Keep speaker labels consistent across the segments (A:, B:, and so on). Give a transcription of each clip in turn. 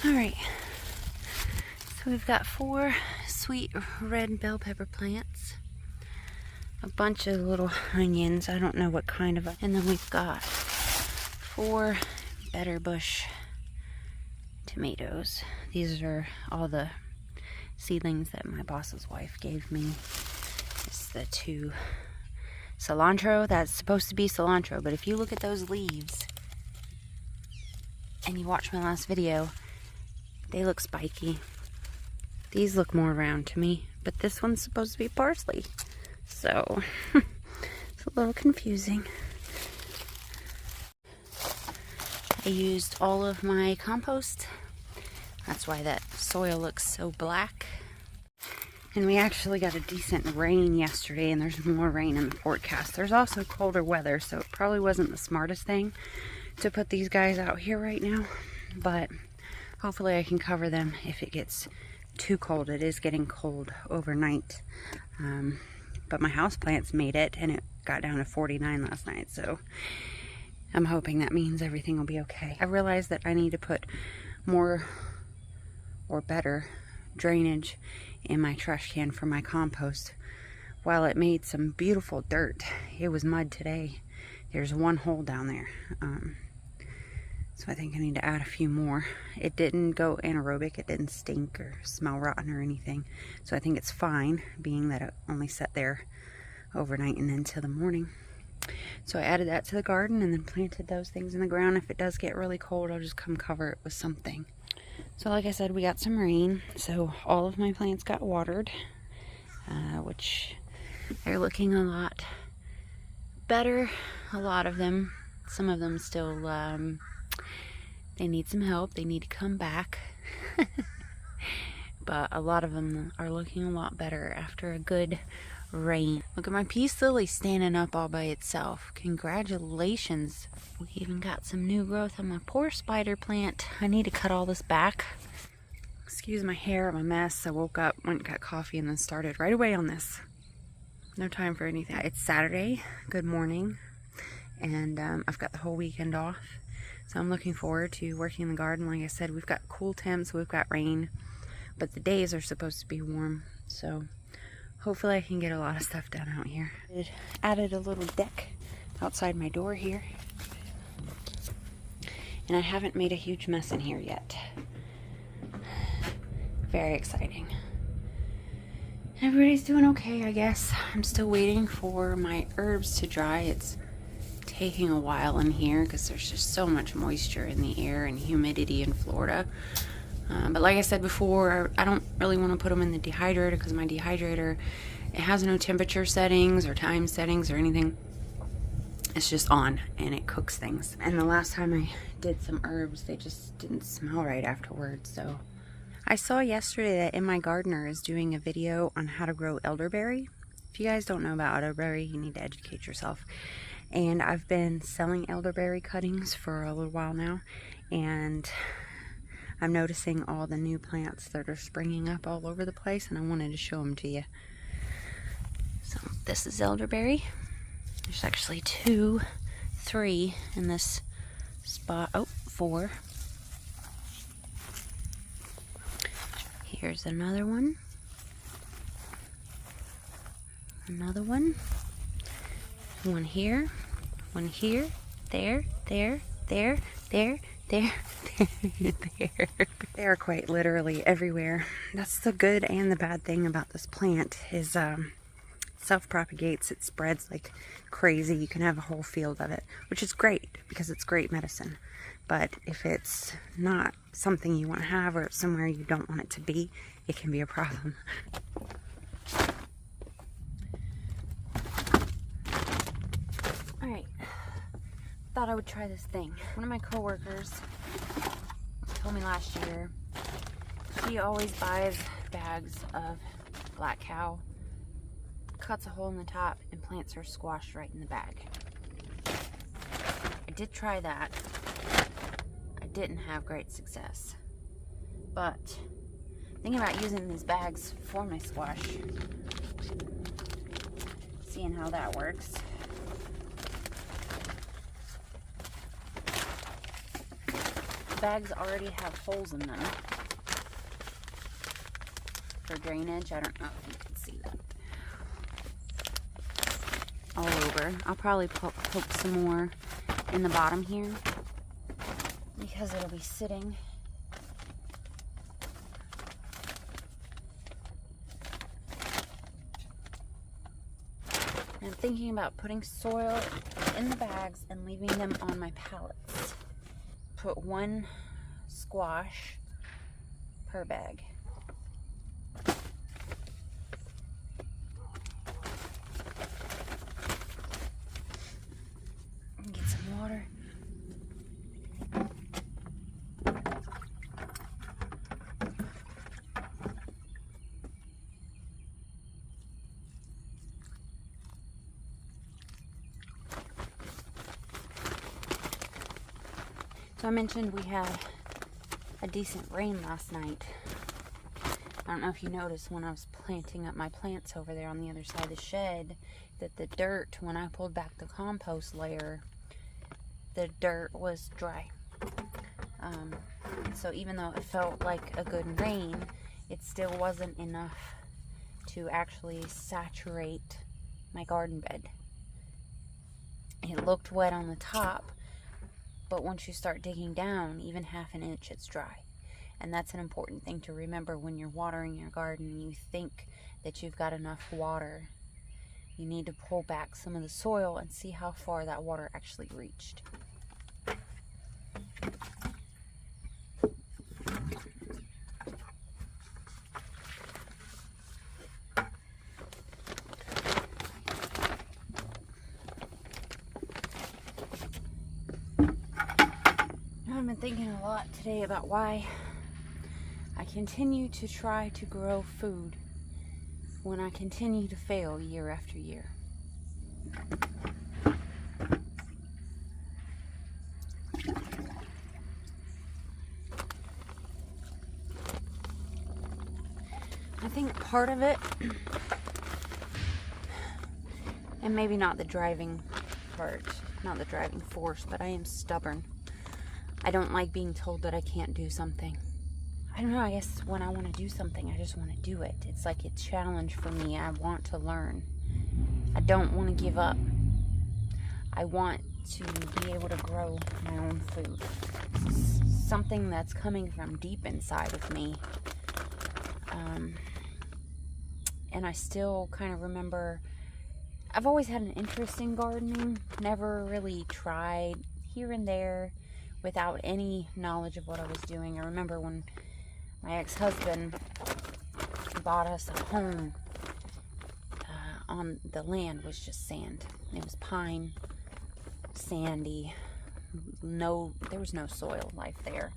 A: Alright, so we've got 4 sweet red bell pepper plants, a bunch of little onions, I don't know what kind of, and then we've got 4 better bush tomatoes. These are all the seedlings that my boss's wife gave me. It's the 2 cilantro. That's supposed to be cilantro, but if you look at those leaves and you watch my last video, they look spiky. These look more round to me, but this one's supposed to be parsley. So it's a little confusing. I used all of my compost. That's why that soil looks so black. And we actually got a decent rain yesterday, and there's more rain in the forecast. There's also colder weather, so it probably wasn't the smartest thing to put these guys out here right now. But hopefully I can cover them if it gets too cold. It is getting cold overnight. But my houseplants made it, and it got down to 49 last night, so I'm hoping that means everything will be okay. I realized that I need to put more or better drainage in my trash can for my compost. While it made some beautiful dirt, it was mud today. There's one hole down there. So I think I need to add a few more. It didn't go anaerobic, it didn't stink or smell rotten or anything. So I think it's fine, being that it only sat there overnight and into the morning. So I added that to the garden and then planted those things in the ground. If it does get really cold, I'll just come cover it with something. So like I said, we got some rain, so all of my plants got watered, which they're looking a lot better. A lot of them. Some of them still, they need some help. They need to come back. But a lot of them are looking a lot better after a good rain. Look at my peace lily standing up all by itself. Congratulations. We even got some new growth on my poor spider plant. I need to cut all this back. Excuse my hair, I'm a mess. I woke up, went and got coffee, and then started right away on this. No time for anything. It's Saturday. Good morning. And I've got the whole weekend off. So I'm looking forward to working in the garden. Like I said, we've got cool temps, we've got rain, but the days are supposed to be warm. So hopefully I can get a lot of stuff done out here. I added a little deck outside my door here. And I haven't made a huge mess in here yet. Very exciting. Everybody's doing okay, I guess. I'm still waiting for my herbs to dry. It's taking a while in here because there's just so much moisture in the air and humidity in Florida. But like I said before, I don't really want to put them in the dehydrator because my dehydrator, it has no temperature settings or time settings or anything. It's just on and it cooks things. And the last time I did some herbs, they just didn't smell right afterwards. So I saw yesterday that In My Gardener is doing a video on how to grow elderberry. If you guys don't know about elderberry, you need to educate yourself. And I've been selling elderberry cuttings for a little while now, and I'm noticing all the new plants that are springing up all over the place, and I wanted to show them to you. So this is elderberry. There's actually 2, 3 in this spot. Oh, 4. Here's another one. Another one. One here. One here. There. There. There. There. There. There. They are quite literally everywhere. That's the good and the bad thing about this plant is self-propagates. It spreads like crazy. You can have a whole field of it, which is great because it's great medicine. But if it's not something you want to have, or it's somewhere you don't want it to be, it can be a problem. Alright, thought I would try this thing. One of my coworkers told me last year she always buys bags of black cow, cuts a hole in the top, and plants her squash right in the bag. I did try that. I didn't have great success. But thinking about using these bags for my squash, seeing how that works. bags already have holes in them for drainage. I don't know if you can see that. All over. I'll probably poke some more in the bottom here because it'll be sitting. I'm thinking about putting soil in the bags and leaving them on my pallets. Put 1 squash per bag. Get some water. So I mentioned we had a decent rain last night. I don't know if you noticed when I was planting up my plants over there on the other side of the shed that the dirt, when I pulled back the compost layer, the dirt was dry. So even though it felt like a good rain, it still wasn't enough to actually saturate my garden bed. It looked wet on the top, but once you start digging down, even ½ an inch, it's dry. And that's an important thing to remember when you're watering your garden and you think that you've got enough water. You need to pull back some of the soil and see how far that water actually reached. I've been thinking a lot today about why I continue to try to grow food when I continue to fail year after year. I think part of it, and maybe not the driving part, not the driving force, but I am stubborn. I don't like being told that I can't do something. I don't know, I guess when I want to do something, I just want to do it. It's like a challenge for me. I want to learn. I don't want to give up. I want to be able to grow my own food. It's something that's coming from deep inside of me. And I still kind of remember, I've always had an interest in gardening, never really tried, here and there, without any knowledge of what I was doing. I remember when my ex-husband bought us a home, on the land was just sand. It was pine, sandy, there was no soil life there.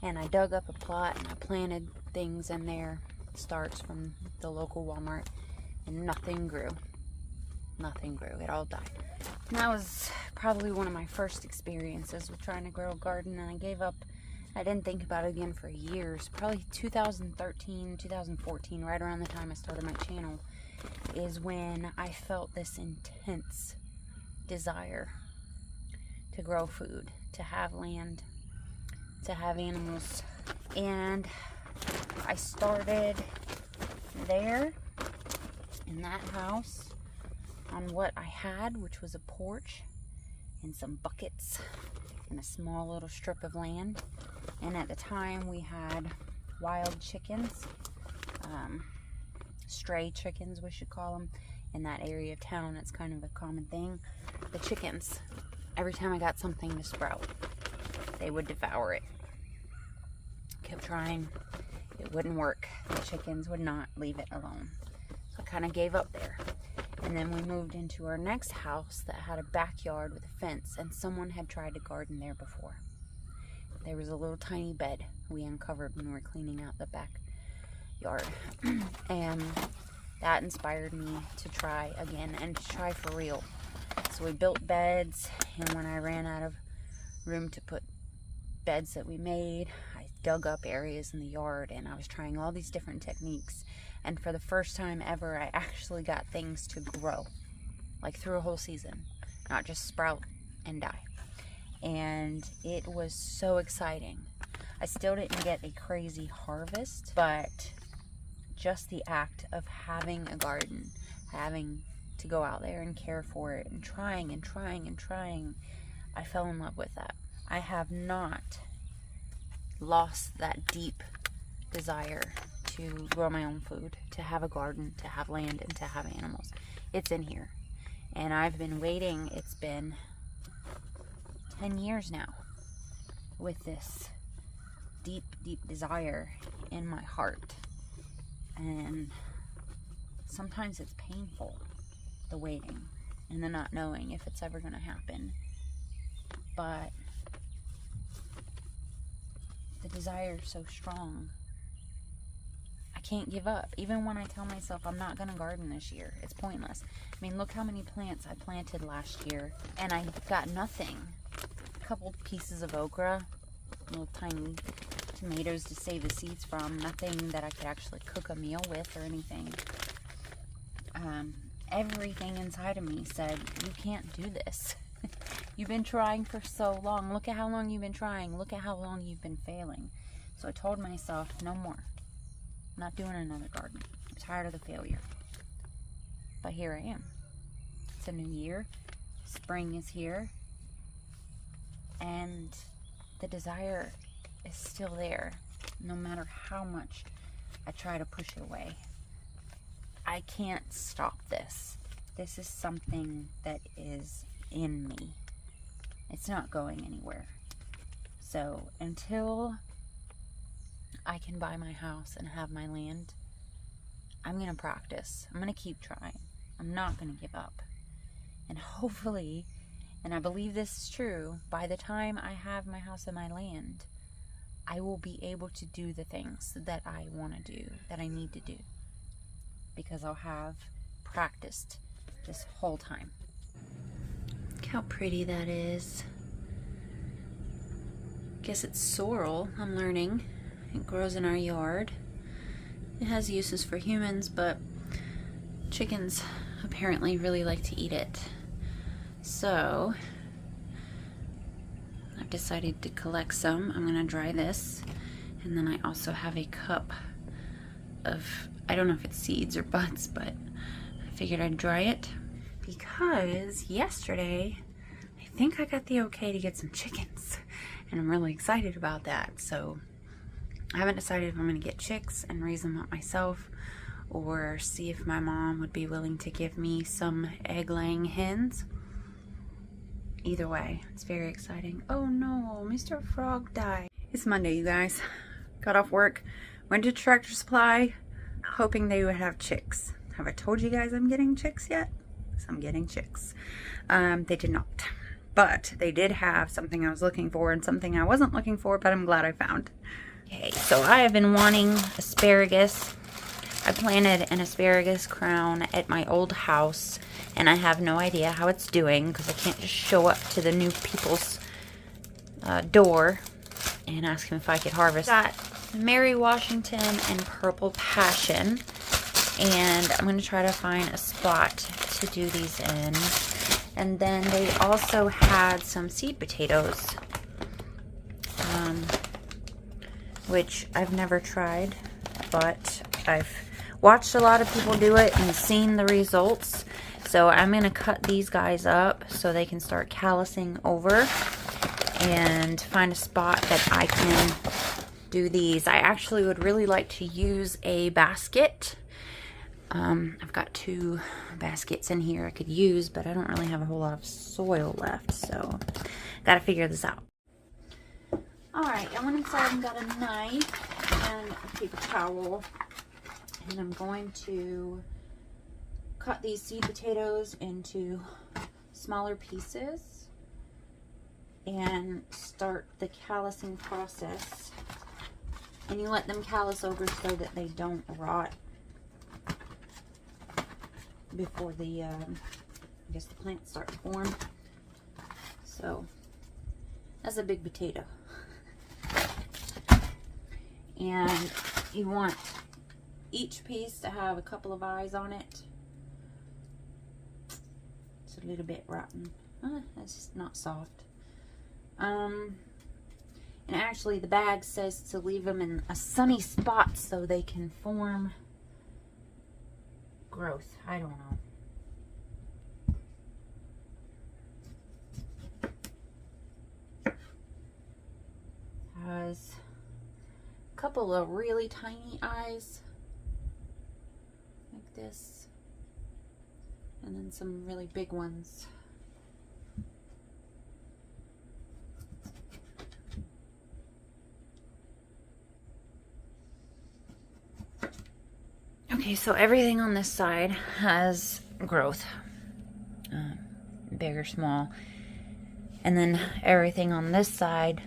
A: And I dug up a plot and I planted things in there, starts from the local Walmart, and nothing grew. Nothing grew. It all died. And that was probably one of my first experiences with trying to grow a garden, and I gave up. I didn't think about it again for years. Probably 2013, 2014, right around the time I started my channel, is when I felt this intense desire to grow food, to have land, to have animals. And I started there in that house on what I had, which was a porch and some buckets and a small little strip of land. And at the time we had wild chickens, stray chickens we should call them. In that area of town, it's kind of a common thing. The chickens, every time I got something to sprout, they would devour it. Kept trying, it wouldn't work. The chickens would not leave it alone. So I kind of gave up there. And then we moved into our next house that had a backyard with a fence, and someone had tried to garden there before. There was a little tiny bed we uncovered when we were cleaning out the backyard. And that inspired me to try again, and to try for real. So we built beds, and when I ran out of room to put beds that we made, I dug up areas in the yard, and I was trying all these different techniques. And for the first time ever, I actually got things to grow, like through a whole season, not just sprout and die. and it was so exciting. I still didn't get a crazy harvest, but just the act of having a garden, having to go out there and care for it, and trying and trying and trying, I fell in love with that. I have not lost that deep desire to grow my own food, to have a garden, to have land, and to have animals. It's in here. And I've been waiting. It's been 10 years now with this deep, deep desire in my heart. And sometimes it's painful, the waiting and the not knowing if it's ever going to happen. But the desire is so strong. I can't give up. Even when I tell myself I'm not going to garden this year, it's pointless. I mean, look how many plants I planted last year, and I got nothing. A couple pieces of okra, little tiny tomatoes to save the seeds from, nothing that I could actually cook a meal with or anything. Everything inside of me said, you can't do this. You've been trying for so long. Look at how long you've been trying. Look at how long you've been failing. So I told myself, no more. I'm not doing another garden. I'm tired of the failure. But here I am. It's a new year. Spring is here. And the desire is still there, no matter how much I try to push it away. I can't stop this. This is something that is in me. It's not going anywhere. So until I can buy my house and have my land, I'm going to practice. I'm going to keep trying. I'm not going to give up. And hopefully, and I believe this is true, by the time I have my house and my land, I will be able to do the things that I want to do, that I need to do. Because I'll have practiced this whole time. Look how pretty that is. Guess it's sorrel, I'm learning. It grows in our yard. It has uses for humans, but chickens apparently really like to eat it. So I've decided to collect some. I'm gonna dry this, and then I also have a cup of, I don't know if it's seeds or buds, but I figured I'd dry it because yesterday I think I got the okay to get some chickens, and I'm really excited about that. So I haven't decided if I'm gonna get chicks and raise them up myself, or see if my mom would be willing to give me some egg-laying hens. Either way, it's very exciting. Oh no, Mr. Frog died. It's Monday, you guys. Got off work, went to Tractor Supply, hoping they would have chicks. Have I told you guys I'm getting chicks yet? So I'm getting chicks. They did not. But they did have something I was looking for and something I wasn't looking for, but I'm glad I found. Okay, so I have been wanting asparagus. I planted an asparagus crown at my old house, and I have no idea how it's doing because I can't just show up to the new people's door and ask them if I could harvest. Got Mary Washington and Purple Passion, and I'm going to try to find a spot to do these in. And then they also had some seed potatoes, which I've never tried, but I've watched a lot of people do it and seen the results. So I'm going to cut these guys up so they can start callousing over, and find a spot that I can do these. I actually would really like to use a basket. I've got 2 baskets in here I could use, but I don't really have a whole lot of soil left, so gotta figure this out. Alright, I went inside and got a knife and a paper towel, and I'm going to cut these seed potatoes into smaller pieces and start the callousing process. And you let them callus over so that they don't rot before the, I guess the plants start to form. So that's a big potato. And you want each piece to have a couple of eyes on it. It's a little bit rotten. It's just not soft. And actually the bag says to leave them in a sunny spot so they can form growth. I don't know. Has a couple of really tiny eyes like this, and then some really big ones. Okay, so everything on this side has growth, big or small, and then everything on this side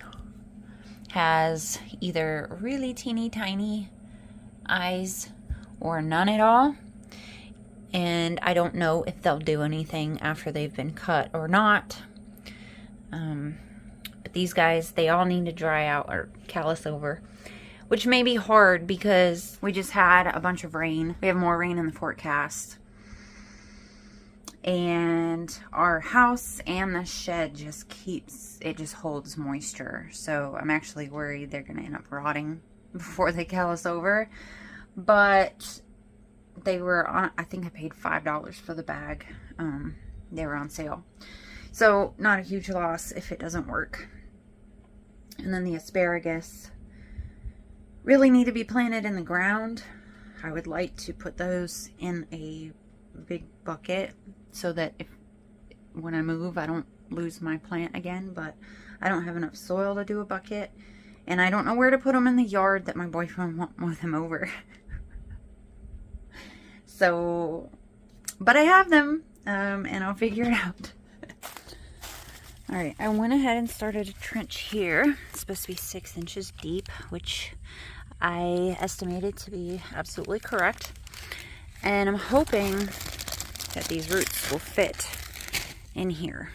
A: has either really teeny tiny eyes or none at all. And I don't know if they'll do anything after they've been cut or not. But these guys, they all need to dry out or callus over, which may be hard because we just had a bunch of rain. We have more rain in the forecast. And our house and the shed just holds moisture. So I'm actually worried they're gonna end up rotting before they callus over. But they were on, I think I paid $5 for the bag. They were on sale. So not a huge loss if it doesn't work. And then the asparagus really need to be planted in the ground. I would like to put those in a big bucket so that when I move, I don't lose my plant again, but I don't have enough soil to do a bucket, and I don't know where to put them in the yard that my boyfriend won't move them over. So, but I have them, and I'll figure it out. All right, I went ahead and started a trench here. It's supposed to be 6 inches deep, which I estimated to be absolutely correct. And I'm hoping that these roots will fit in here.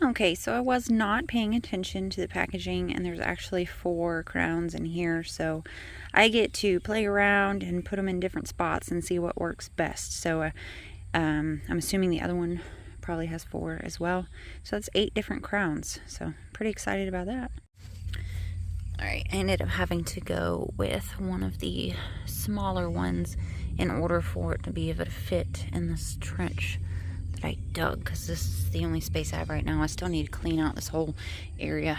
A: Okay, so I was not paying attention to the packaging, and there's actually 4 crowns in here, so I get to play around and put them in different spots and see what works best. So I'm assuming the other one probably has 4 as well. So that's 8 different crowns, so pretty excited about that. Alright, I ended up having to go with one of the smaller ones in order for it to be able to fit in this trench that I dug, because this is the only space I have right now. I still need to clean out this whole area.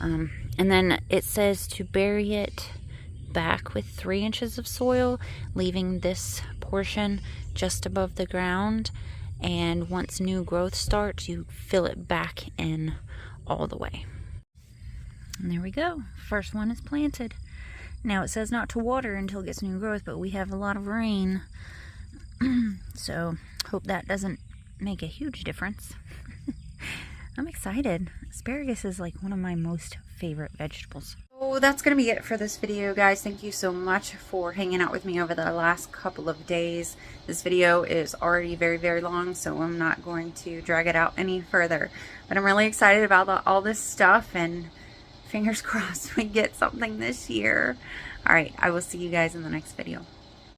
A: And then it says to bury it back with 3 inches of soil, leaving this portion just above the ground, and once new growth starts, you fill it back in all the way. And there we go. First one is planted. Now it says not to water until it gets new growth, but we have a lot of rain. So hope that doesn't make a huge difference. I'm excited. Asparagus is like one of my most favorite vegetables. So that's going to be it for this video, guys. Thank you so much for hanging out with me over the last couple of days. This video is already very, very long, so I'm not going to drag it out any further. But I'm really excited about all this stuff, and fingers crossed we get something this year. All right, I will see you guys in the next video.